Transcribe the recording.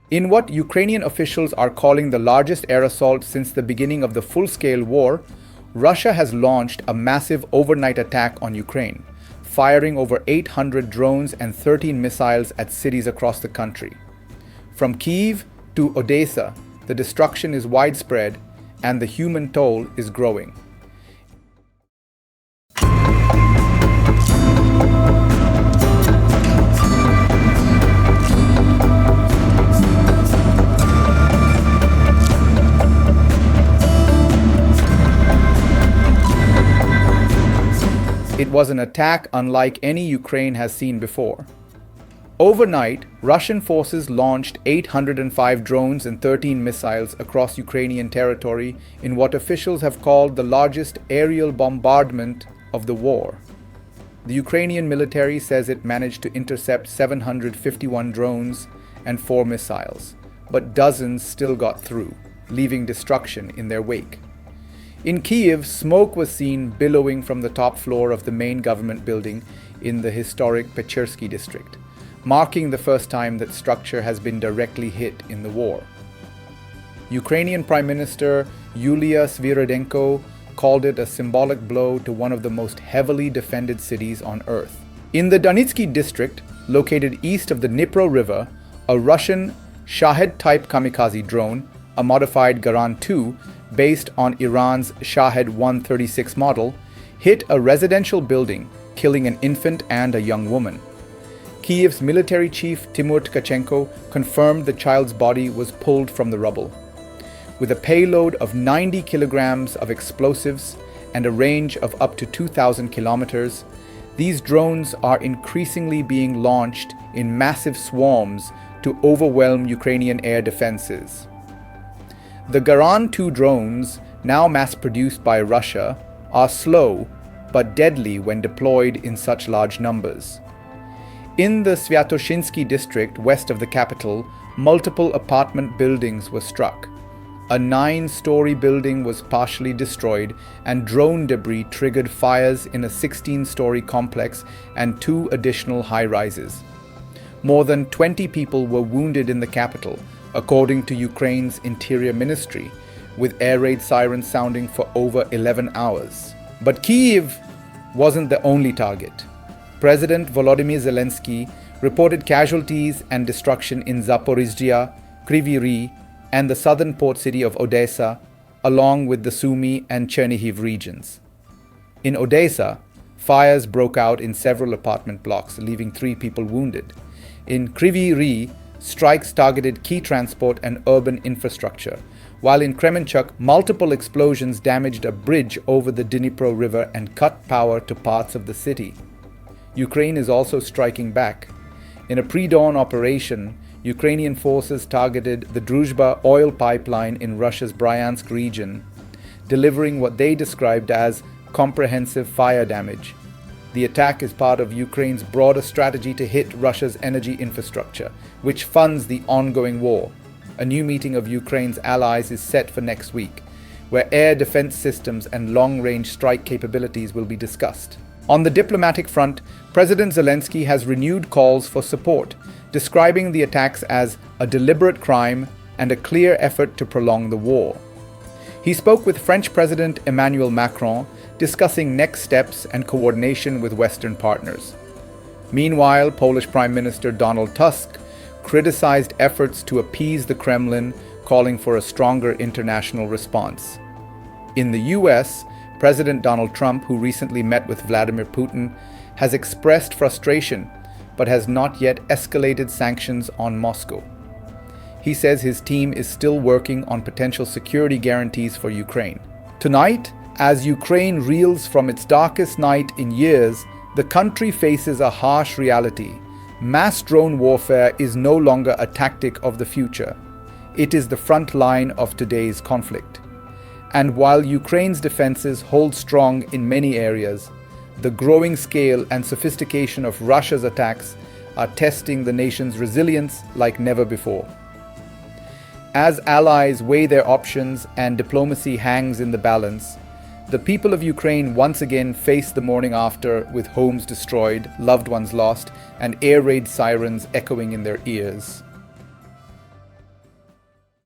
In what Ukrainian officials are calling the largest air assault since the beginning of the full-scale war, Russia has launched a massive overnight attack on Ukraine, firing over 800 drones and 13 missiles at cities across the country. From Kyiv to Odesa, the destruction is widespread and the human toll is growing. It was an attack unlike any Ukraine has seen before. Overnight, Russian forces launched 805 drones and 13 missiles across Ukrainian territory in what officials have called the largest aerial bombardment of the war. The Ukrainian military says it managed to intercept 751 drones and 4 missiles, but dozens still got through, leaving destruction in their wake. In Kiev, smoke was seen billowing from the top floor of the main government building in the historic Pechersky district, marking the first time that structure has been directly hit in the war. Ukrainian Prime Minister Yulia Svyridenko called it a symbolic blow to one of the most heavily defended cities on earth. In the Darnytskyi district, located east of the Dnipro River, a Russian Shahed-type kamikaze drone, a modified Garan-2 based on Iran's Shahed-136 model, hit a residential building, killing an infant and a young woman. Kiev's military chief Timur Tkachenko confirmed the child's body was pulled from the rubble. With a payload of 90 kilograms of explosives and a range of up to 2,000 kilometers, these drones are increasingly being launched in massive swarms to overwhelm Ukrainian air defenses. The Garan-2 drones, now mass-produced by Russia, are slow but deadly when deployed in such large numbers. In the Sviatoshinsky district west of the capital, multiple apartment buildings were struck. A 9-story building was partially destroyed, and drone debris triggered fires in a 16-story complex and 2 additional high-rises. More than 20 people were wounded in the capital, according to Ukraine's Interior Ministry, with air raid sirens sounding for over 11 hours. But Kyiv wasn't the only target. President Volodymyr Zelenskiy reported casualties and destruction in Zaporizhzhia, Kryvyi Rih, and the southern port city of Odesa, along with the Sumy and Chernihiv regions. In Odesa, fires broke out in several apartment blocks, leaving 3 people wounded. In Kryvyi Rih, strikes targeted key transport and urban infrastructure, while in Kremenchuk, multiple explosions damaged a bridge over the Dnipro River and cut power to parts of the city. Ukraine is also striking back. In a pre-dawn operation, Ukrainian forces targeted the Druzhba oil pipeline in Russia's Bryansk region, delivering what they described as comprehensive fire damage. The attack is part of Ukraine's broader strategy to hit Russia's energy infrastructure, which funds the ongoing war. A new meeting of Ukraine's allies is set for next week, where air defense systems and long-range strike capabilities will be discussed. On the diplomatic front, President Zelenskiy has renewed calls for support, describing the attacks as a deliberate crime and a clear effort to prolong the war. He spoke with French President Emmanuel Macron, discussing next steps and coordination with Western partners. Meanwhile, Polish Prime Minister Donald Tusk criticized efforts to appease the Kremlin, calling for a stronger international response. In the US, President Donald Trump, who recently met with Vladimir Putin, has expressed frustration but has not yet escalated sanctions on Moscow. He says his team is still working on potential security guarantees for Ukraine. Tonight, as Ukraine reels from its darkest night in years, the country faces a harsh reality. Mass drone warfare is no longer a tactic of the future. It is the front line of today's conflict. And while Ukraine's defenses hold strong in many areas, the growing scale and sophistication of Russia's attacks are testing the nation's resilience like never before. As allies weigh their options and diplomacy hangs in the balance, the people of Ukraine once again face the morning after with homes destroyed, loved ones lost, and air raid sirens echoing in their ears.